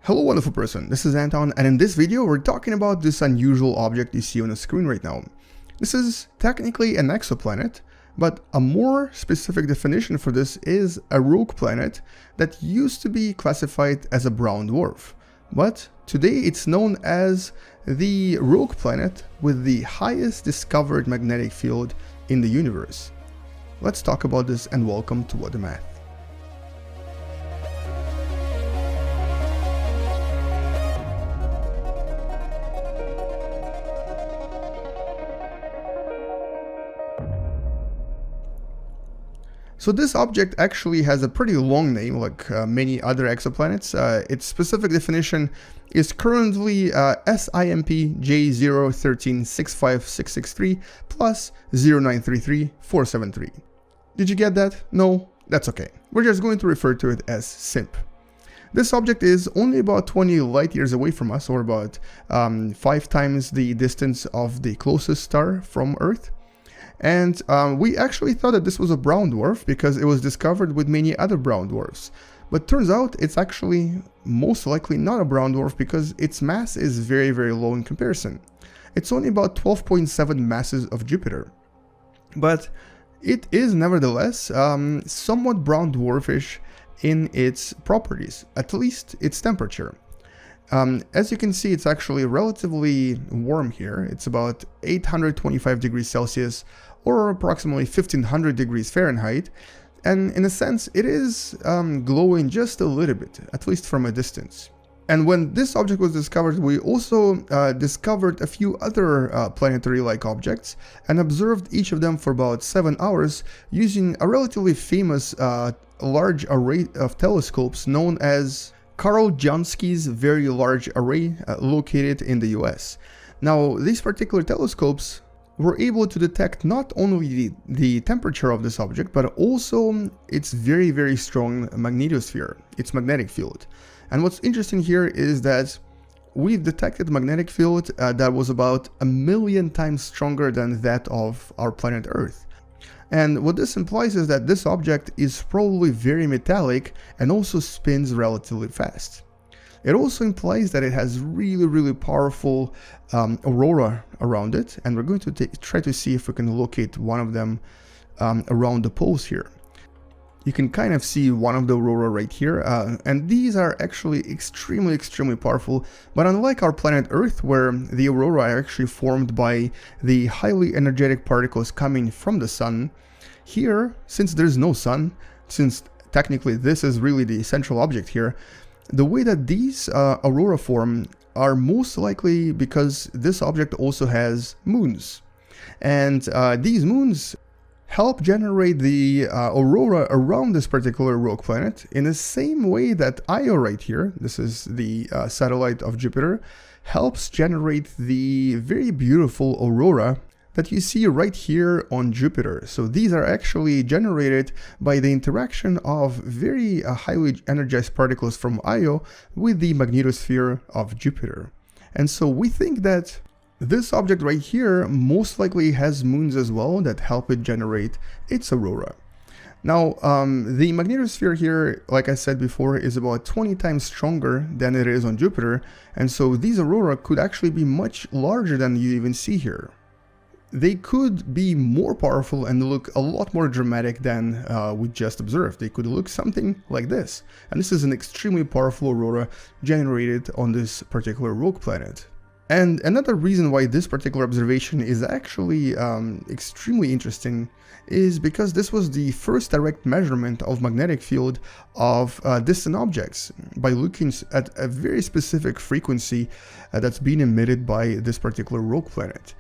Hello wonderful person, this is Anton, and in this video we're talking about this unusual object you see on the screen right now. This is technically an exoplanet, but a more specific definition for this is a rogue planet that used to be classified as a brown dwarf. But today it's known as the rogue planet with the highest discovered magnetic field in the universe. Let's talk about this and welcome to What the Math. So this object actually has a pretty long name, like many other exoplanets. Its specific definition is currently SIMP J013656.5+0933473. plus 0933473. Did you get that? No? That's okay. We're just going to refer to it as SIMP. This object is only about 20 light years away from us, or about 5 times the distance of the closest star from Earth. And we actually thought that this was a brown dwarf because it was discovered with many other brown dwarfs. But turns out it's actually most likely not a brown dwarf because its mass is very, very low in comparison. It's only about 12.7 masses of Jupiter. But it is nevertheless somewhat brown dwarfish in its properties, at least its temperature. As you can see, it's actually relatively warm here. It's about 825 degrees Celsius or approximately 1500 degrees Fahrenheit. And in a sense, it is glowing just a little bit, at least from a distance. And when this object was discovered, we also discovered a few other planetary-like objects and observed each of them for about 7 hours using a relatively famous large array of telescopes known as Karl Jansky's Very Large Array located in the US. Now, these particular telescopes were able to detect not only the temperature of this object, but also its very, very strong magnetosphere, its magnetic field. And what's interesting here is that we've detected a magnetic field that was about 1,000,000 times stronger than that of our planet Earth. And what this implies is that this object is probably very metallic and also spins relatively fast. It also implies that it has really, really powerful aurora around it, and we're going to try to see if we can locate one of them around the poles here. You can kind of see one of the aurora right here, and these are actually extremely, extremely powerful. But unlike our planet Earth, where the aurora are actually formed by the highly energetic particles coming from the sun, here, since there's no sun, since technically this is really the central object here, the way that these aurora form are most likely because this object also has moons. And these moons help generate the aurora around this particular rogue planet in the same way that Io right here, this is the satellite of Jupiter, helps generate the very beautiful aurora that you see right here on Jupiter. So these are actually generated by the interaction of very highly energized particles from Io with the magnetosphere of Jupiter. And so we think that this object right here most likely has moons as well that help it generate its aurora. Now, the magnetosphere here, like I said before, is about 20 times stronger than it is on Jupiter, and so these aurora could actually be much larger than you even see here. They could be more powerful and look a lot more dramatic than we just observed. They could look something like this, and this is an extremely powerful aurora generated on this particular rogue planet. And another reason why this particular observation is actually extremely interesting is because this was the first direct measurement of magnetic field of distant objects by looking at a very specific frequency that's being emitted by this particular rogue planet.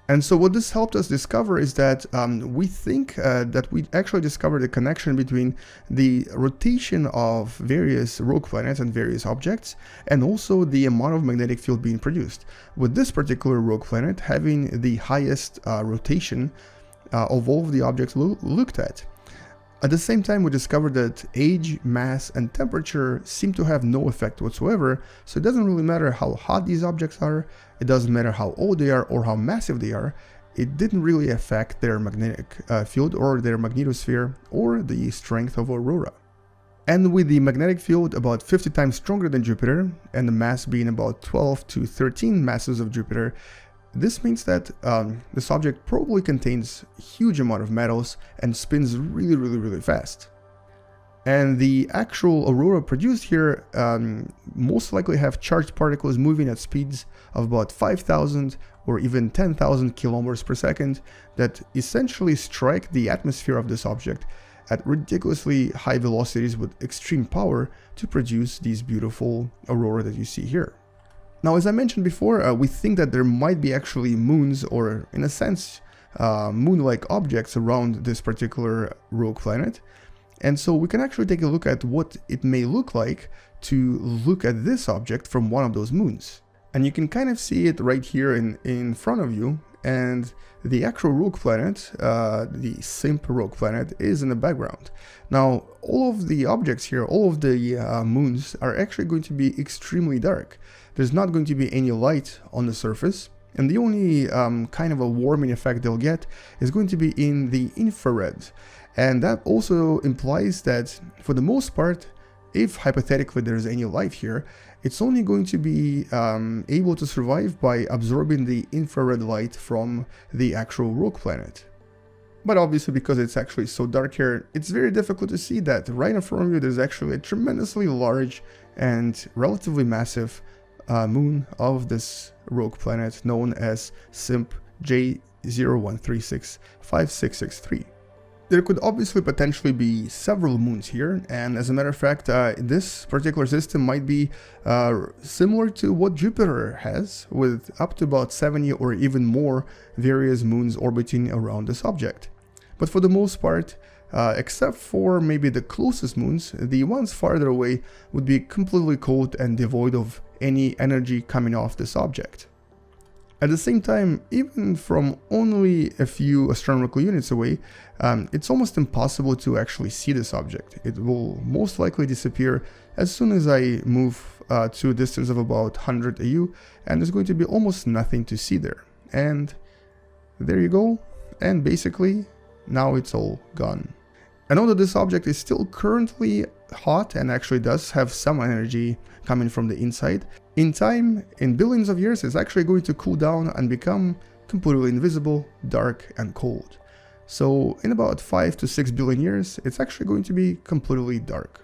And so what this helped us discover is that we think that we actually discovered a connection between the rotation of various rogue planets and various objects, and also the amount of magnetic field being produced, with this particular rogue planet having the highest rotation of all of the objects looked at. At the same time, we discovered that age, mass, and temperature seem to have no effect whatsoever, so it doesn't really matter how hot these objects are, it doesn't matter how old they are or how massive they are, it didn't really affect their magnetic field or their magnetosphere or the strength of aurora. And with the magnetic field about 50 times stronger than Jupiter, and the mass being about 12 to 13 masses of Jupiter, this means that this object probably contains a huge amount of metals and spins really fast. And the actual aurora produced here most likely have charged particles moving at speeds of about 5,000 or even 10,000 kilometers per second that essentially strike the atmosphere of this object at ridiculously high velocities with extreme power to produce these beautiful aurora that you see here. Now, as I mentioned before, we think that there might be actually moons, or in a sense, moon-like objects around this particular rogue planet. And so we can actually take a look at what it may look like to look at this object from one of those moons. And you can kind of see it right here in front of you, and the actual rogue planet, the SIMP rogue planet, is in the background. Now, all of the objects here, all of the moons are actually going to be extremely dark. There's not going to be any light on the surface, and the only kind of a warming effect they'll get is going to be in the infrared. And that also implies that, for the most part, if hypothetically there's any life here, it's only going to be able to survive by absorbing the infrared light from the actual rogue planet. But obviously, because it's actually so dark here, it's very difficult to see that. Right in front of you, there's actually a tremendously large and relatively massive moon of this rogue planet known as SIMP J013656.5+0933473. There could obviously potentially be several moons here, and as a matter of fact, this particular system might be similar to what Jupiter has, with up to about 70 or even more various moons orbiting around this object. But for the most part, except for maybe the closest moons, the ones farther away would be completely cold and devoid of any energy coming off this object. At the same time, even from only a few astronomical units away, it's almost impossible to actually see this object. It will most likely disappear as soon as I move to a distance of about 100 AU, and there's going to be almost nothing to see there. And there you go, and basically, now it's all gone. I know that this object is still currently hot and actually does have some energy coming from the inside. In time, in billions of years, it's actually going to cool down and become completely invisible, dark and cold. So in about 5 to 6 billion years, it's actually going to be completely dark.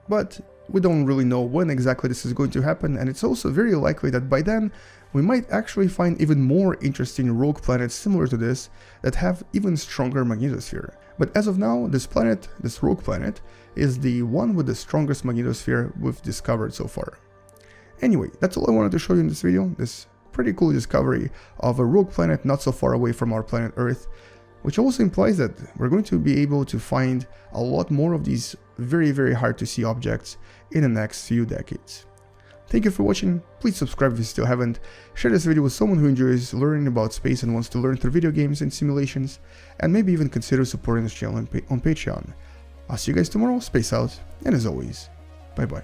But we don't really know when exactly this is going to happen, and it's also very likely that by then we might actually find even more interesting rogue planets similar to this that have even stronger magnetosphere. But as of now, this planet, this rogue planet, is the one with the strongest magnetosphere we've discovered so far. Anyway, that's all I wanted to show you in this video, this pretty cool discovery of a rogue planet not so far away from our planet Earth, which also implies that we're going to be able to find a lot more of these very hard to see objects in the next few decades. Thank you for watching, please subscribe if you still haven't, share this video with someone who enjoys learning about space and wants to learn through video games and simulations, and maybe even consider supporting this channel on Patreon. I'll see you guys tomorrow, space out, and as always, bye bye.